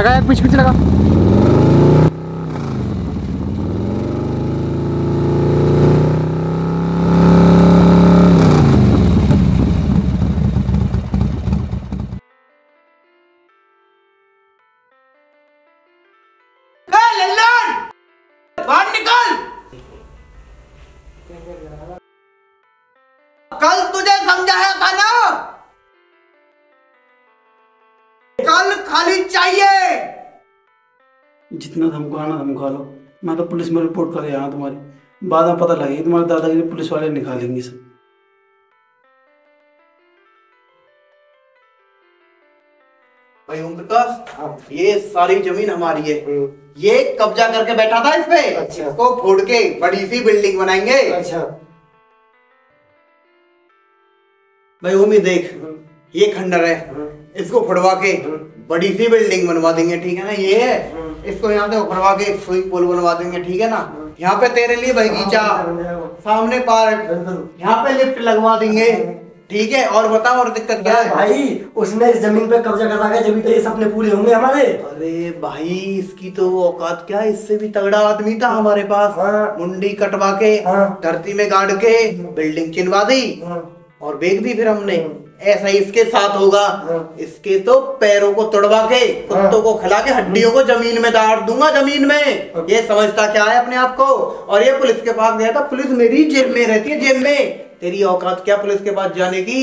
लगा यार, पीछे पीछे लगा। बाहर निकल। कल तुझे समझाया था ना, कल खाली चाहिए। जितना धमकाना धमका लो, मैं तो पुलिस में रिपोर्ट कर यहाँ तुम्हारी। बाद में पता लगेगी तुम्हारे दादागिरी पुलिस वाले निकालेंगे सब। भाई ओम प्रकाश, ये सारी जमीन हमारी है। ये कब्जा करके बैठा था इस पे। अच्छा। इसको फोड़ के बड़ी सी बिल्डिंग बनाएंगे। अच्छा। भाई ओमी देख, ये खंडर है, इसको फोड़वा के बड़ी सी बिल्डिंग बनवा देंगे, ठीक है ना। ये है, इसको यहाँ से उखड़वा के स्विमिंग पूल बनवा देंगे, ठीक है ना। यहाँ पे तेरे लिए बगीचा, सामने पार्क, यहाँ पे लिफ्ट लगवा देंगे, ठीक है। और बताओ, और दिक्कत क्या है? भाई उसने इस जमीन पे कब्जा करा है, जब तो ये सपने पूरे होंगे हमारे। अरे भाई, इसकी तो औकात क्या है, इससे भी तगड़ा आदमी था हमारे पास। हाँ। मुंडी कटवा के धरती में गाड़ के बिल्डिंग चिनवा दी और बेच दी फिर हमने। ऐसा ही इसके साथ होगा। इसके तो पैरों को तोड़वा के, कुत्तों को खिला के, हड्डियों को जमीन में गाड़ दूंगा, जमीन में। ये समझता क्या है अपने आप को। और ये पुलिस के पास गया था, पुलिस मेरी जेब में रहती है, जेब में। तेरी औकात क्या पुलिस के पास जाने की?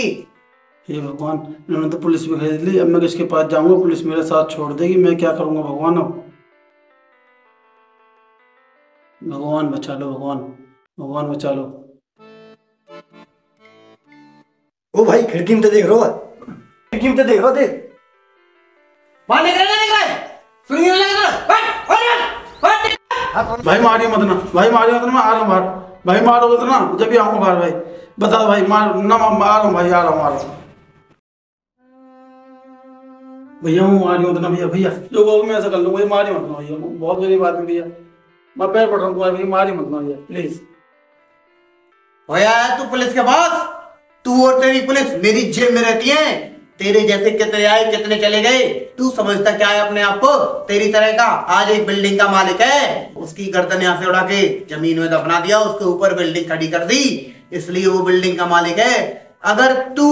हे भगवान, इन्होंने तो पुलिस भी खरीद ली। अब मैं किसके पास जाऊंगा? पुलिस मेरे साथ छोड़ देगी, मैं क्या करूंगा भगवान? अब भगवान बचा लो, भगवान, भगवान बचा लो। ओ भाई, खिड़की में तो देख रहा है, खिड़की में तो देख रहा, देख। बाहर निकल, सुनिए भाई मारियो मत ना, भाई मारियो मत ना, मैं आ रहा हूँ बाहर। भाई मारोगे तो ना जब भी आऊंगा बाहर। भाई बता भाई, मार ना, आ रहा हूँ भाई, आ रहा हूँ, आ रहा हूँ। भैया मैं मारियो मत ना, भैया भैया जो वो मैं ऐसा कर लूंगा, मारियो मत ना भैया, बहुत गरीब आदमी भैया, मैं पैर पड़ रहा हूँ तुम्हारे, भैया मारियो मत ना भैया प्लीज। भैया तू पुलिस के पास, तू और तेरी पुलिस मेरी जेब में रहती है। तेरे जैसे कितने आए कितने चले गए, तू समझता क्या है अपने आप को? तेरी तरह का आज एक बिल्डिंग का मालिक है, उसकी गर्दन यहाँ से उड़ा के जमीन में दफना दिया, उसके ऊपर बिल्डिंग खड़ी कर दी, इसलिए वो बिल्डिंग का मालिक है। अगर तू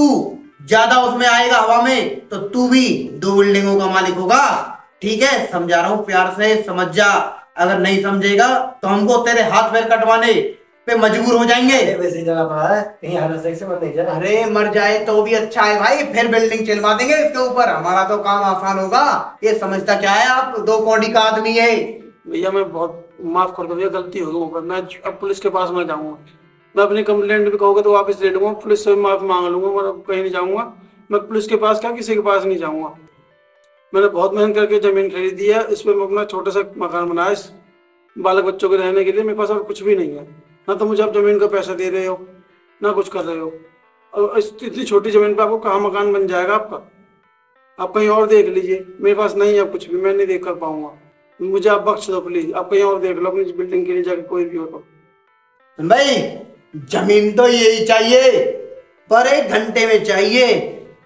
ज्यादा उसमें आएगा हवा में, तो तू भी 2 बिल्डिंगों का मालिक होगा, ठीक है। समझा रहा हूँ, प्यार से समझ जा। अगर नहीं समझेगा तो हमको तेरे हाथ पैर कटवाने पे मजबूर हो जाएंगे। वैसे जाना पड़ा है, कहीं हालत से मत नहीं जाना। अरे मर जाए तो भी अच्छा है भाई, फिर बिल्डिंग चिलवा देंगे इसके ऊपर, हमारा तो काम आसान होगा। ये समझता क्या है, आप 2 कौड़ी का आदमी है। भैया मैं बहुत माफ कर दो भैया, गलती हो गई। मैं अब पुलिस के पास मैं जाऊंगा, मैं अपनी कंप्लेंट भी कहोगे तो वापस ले लूंगा, पुलिस से माफी मांग लूंगा, मैं कहीं नहीं जाऊंगा। मैं पुलिस के पास क्या, किसी के पास नहीं जाऊंगा। मैंने बहुत मेहनत करके जमीन खरीदी है, इस पर मैं अपना छोटा सा मकान बनाया इस बालक बच्चों के रहने के लिए। मेरे पास और कुछ भी नहीं है, ना तो मुझे आप जमीन का पैसा दे रहे हो, ना कुछ कर रहे हो। और इतनी छोटी जमीन पे आपको कहाँ मकान बन जाएगा आपका? आप कहीं और देख लीजिए, मेरे पास नहीं है कुछ भी, मैं नहीं देख कर पाऊंगा। मुझे आप बख्श दो प्लीज, आप कहीं और देख लो अपनी बिल्डिंग के लिए जाकर, कोई भी हो तो। भाई जमीन तो यही चाहिए, पर 1 घंटे में चाहिए,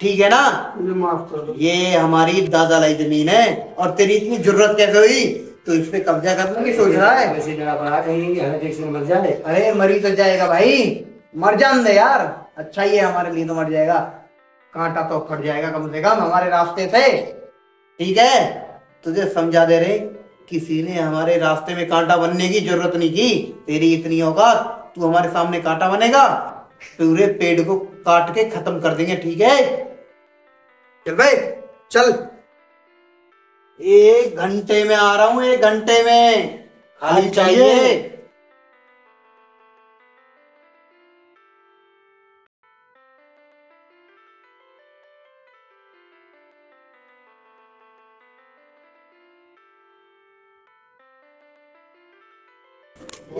ठीक है ना। मुझे माफ कर दो। ये हमारी दादा लाई जमीन है, और तेरी इतनी जरूरत कैसे हुई? तो इस पे कब्जा करने की सोच रहा है? वैसे जाना पड़ा, कहीं हालत से मर जाए। अरे मरी तो जाएगा भाई, मर जान दे यार, अच्छा ही है हमारे लिए, तो मर जाएगा, कांटा तो कट जाएगा कम से कम हमारे रास्ते से, ठीक है। तुझे समझा दे रहे, किसी ने हमारे रास्ते में कांटा बनने की जरूरत नहीं की। तेरी इतनी होगा, तू हमारे सामने कांटा बनेगा, पूरे पेड़ को काट के खत्म कर देंगे, ठीक है। चल भाई चल, 1 घंटे में आ रहा हूं, 1 घंटे में, खाली चाहिए।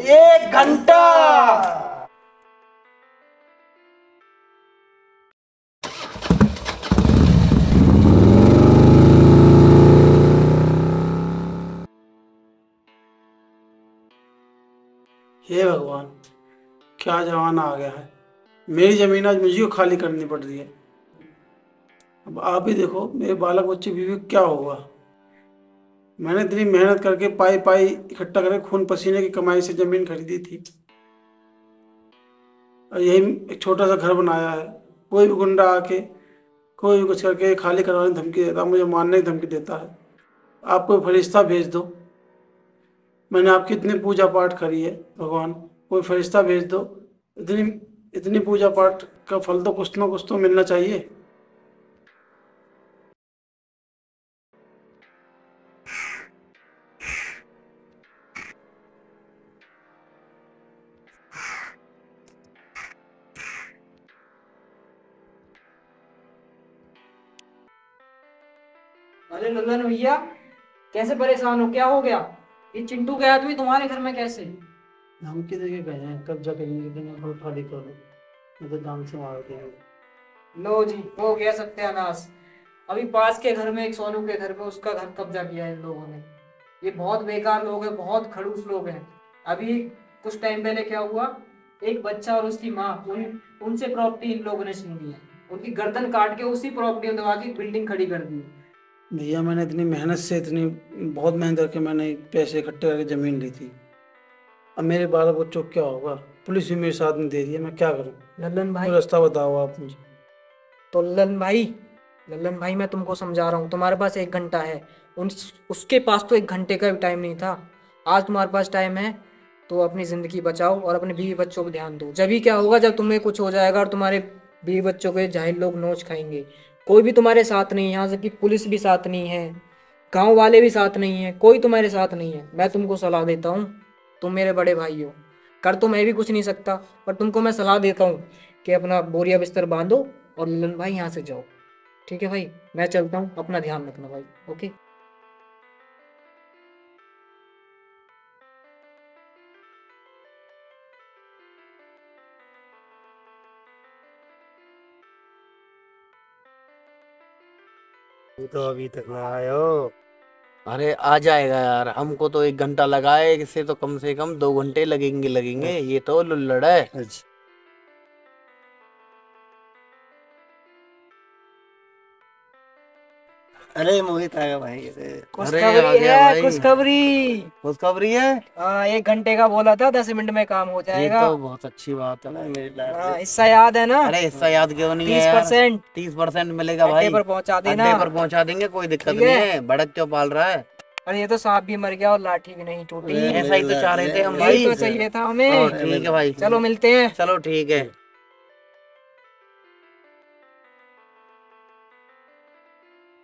एक घंटा। हे भगवान, क्या जमाना आ गया है। मेरी जमीन आज मुझे को खाली करनी पड़ रही है। अब आप ही देखो, मेरे बालक बच्चे बीवी क्या होगा। मैंने इतनी मेहनत करके पाई पाई इकट्ठा करके खून पसीने की कमाई से जमीन खरीदी थी, और यही एक छोटा सा घर बनाया है। कोई भी गुंडा आके कोई भी कुछ करके खाली करवाने की धमकी देता है, मुझे मारने की धमकी देता है। आप कोई फरिश्ता भेज दो, मैंने आपकी इतनी पूजा पाठ करी है, भगवान कोई फरिश्ता भेज दो। इतनी इतनी पूजा पाठ का फल तो कुछ ना कुछ तो मिलना चाहिए। अरे लल्लन भैया, कैसे परेशान हो? क्या हो गया? ये चिंटू के आदमी तुम्हारे घर में कैसे? धमकी देके गए हैं कब्जा करेंगे, कि मैं घर खाली करो, मैं तो जान से मार देंगे। लो जी, हो गया सत्यानाश। अभी पास के घर में एक सोनू के घर में उसका घर कब्जा किया है इन लोगों ने। ये बहुत बेकार लोग हैं, बहुत खड़ूस लोग हैं। अभी कुछ टाइम पहले क्या हुआ, एक बच्चा और उसकी माँ उनसे प्रॉपर्टी इन लोगों ने छीन ली है। उनकी गर्दन काट के उसी प्रॉपर्टी में दबा के बिल्डिंग खड़ी कर दी है। भैया मैंने इतनी मेहनत से बहुत मेहनत करके मैंने पैसे इकट्ठे करके ज़मीन ली थी। अब मेरे बाल बच्चों को क्या होगा? पुलिस भी मेरे साथ में दे रही है, मैं क्या करूं? लल्लन भाई, कोई रास्ता बताओ आप मुझे। तो लल्लन भाई मैं तुमको समझा रहा हूँ, तुम्हारे पास 1 घंटा है। उसके पास तो 1 घंटे का भी टाइम नहीं था। आज तुम्हारे पास टाइम है तो अपनी ज़िंदगी बचाओ और अपने बीवी बच्चों को ध्यान दो। जब ही क्या होगा, जब तुम्हें कुछ हो जाएगा और तुम्हारे बीवी बच्चों के जाहिल लोग नोच खाएंगे। कोई भी तुम्हारे साथ नहीं है, यहाँ से कि पुलिस भी साथ नहीं है, गांव वाले भी साथ नहीं है, कोई तुम्हारे साथ नहीं है। मैं तुमको सलाह देता हूँ, तुम मेरे बड़े भाई हो, कर तो मैं भी कुछ नहीं सकता, पर तुमको मैं सलाह देता हूँ कि अपना बोरिया बिस्तर बांधो और ललन भाई यहाँ से जाओ। ठीक है भाई, मैं चलता हूँ, अपना ध्यान रखना भाई। ओके। तो अभी तक ना आए हो। अरे आ जाएगा यार, हमको तो 1 घंटा लगा है, इससे तो कम से कम 2 घंटे लगेंगे। ये तो लुल्लड़ है। अरे मोहित आ गया भाई। अरे आ खुशखबरी गया है, भाई। खुशखबरी। खुशखबरी है। हाँ, 1 घंटे का बोला था, 10 मिनट में काम हो ये जाएगा। तो बहुत अच्छी बात है ना मेरी लाइफ हाँ, में। हिस्सा याद है ना? अरे हिस्सा याद क्यों नहीं है यार? 30%। 30% मिलेगा भाई। अड्डे पर पहुंचा देना। अड्डे पर पहुंचा देंगे, कोई दिक्कत ठीक नहीं है। है। भड़क क्यों पाल रहा है? अरे ये तो सांप भी मर गया और लाठी भी नहीं टूटी। ऐसा ही तो चाह रहे थे हम यही भाई। तो चाहिए था हमें। ठीक है भाई, चलो मिलते हैं। चलो ठीक है।